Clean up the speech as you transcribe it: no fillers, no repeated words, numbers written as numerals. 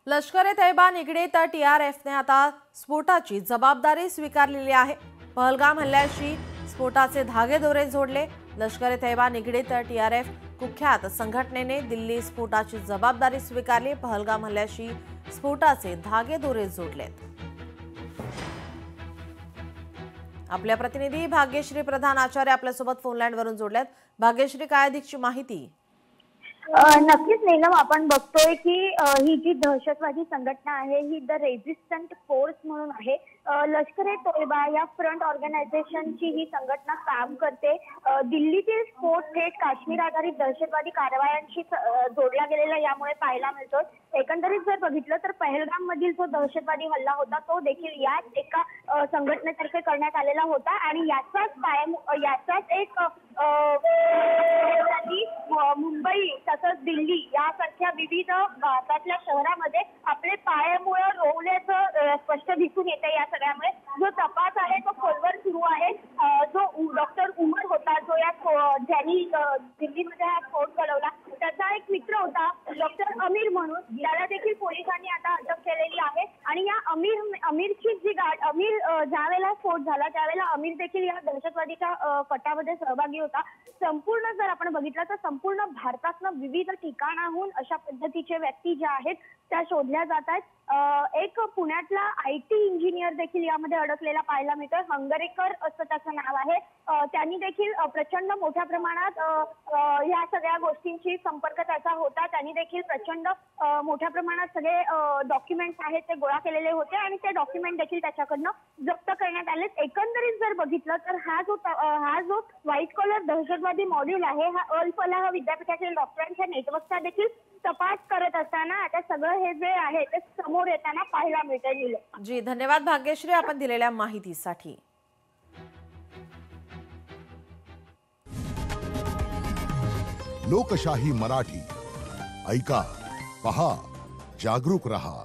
लष्कर ए तैयबा निगडीत टीआरएफने आता स्फोटाची जबाबदारी स्वीकारलेली आहे। पहलगाम हल्ल्याशी स्फोटाचे धागेदोरे जोडले। लष्कर ए तैयबा निगडीत टीआरएफ कुख्यात संघटनेने दिल्ली स्फोटाची जबाबदारी स्वीकारली। पहलगाम हल्ल्याशी स्फोटाचे धागेदोरे जोडलेत। आपल्या प्रतिनिधी भाग्यश्री प्रधान आचार्य आपल्यासोबत फोन लाईन वरून जोडलेत। भाग्यश्री, काय अधिकची माहिती? नक्कीच नीलम, आपण बघतोय की ही जी दहशतवादी संघटना आहे ही द रेजिस्टंट फोर्स म्हणून आहे। लष्कर ए तोयबा या फ्रंट ऑर्गनायझेशनची ही संघटना काम करते। दिल्लीतील स्फोट थेट काश्मीर आधारित दहशतवादी कारवायांशी जोडला गेलेला यामुळे पाहायला मिळतो। एकंदरीत जर बघितलं तर पहलगाम मधील जो दहशतवादी हल्ला होता तो देखील याच एका संघटनेतर्फे करण्यात आलेला होता आणि याचाच एक मुंबई तसंच दिल्ली यासारख्या विविध भारतातल्या शहरांमध्ये आपले पायामुळे रोवल्याचं स्पष्ट दिसून येते। या सगळ्यामुळे जो तपास आहे तो खोलवर सुरू आहे। जो डॉक्टर उमर होता, जो ज्यांनी दिल्लीमध्ये हा स्फोट घडवला, त्याचा एक मित्र होता डॉक्टर अमीर म्हणून, त्याला देखील पोलिसांनी आता अटक केलेली आहे। आणि या अमीरची जी अमीर ज्यावेळेला स्फोट झाला त्यावेळेला अमीर देखील या दहशतवादीच्या कटामध्ये सहभागी होता। संपूर्ण जर आपण बघितलं तर संपूर्ण भारतातनं विविध ठिकाणाहून अशा पद्धतीचे व्यक्ती ज्या आहेत त्या शोधल्या जात आहेत। एक पुण्यातला IT इंजिनियर देखील यामध्ये अडकलेला पाहायला मिळतोय। हंगरेकर असं त्याचं नाव आहे। त्यांनी देखील प्रचंड मोठ्या प्रमाणात या सगळ्या गोष्टींशी संपर्क त्याचा होता। त्यांनी देखील प्रचंड मोठ्या प्रमाणात सगळे डॉक्युमेंट्स आहेत ते गोळा केलेले होते आणि ते डॉक्युमेंट देखील त्याच्याकडनं जप्त करण्यात आले। एकंदरीत जर बघितलं तर हा जो व्हाईट कॉलर दहशतवादी मॉड्यूल आहे हा अल फलाह विद्यापीठातील डॉक्टरांच्या नेटवर्कचा देखील तपास करत असताना आता सगळं हे जे आहे ते समोर येताना पाहायला मिळते। जी, धन्यवाद भाग्यश्री आपण दिलेल्या माहितीसाठी। लोकशाही मराठी ऐका, पहा, जागरूक रहा।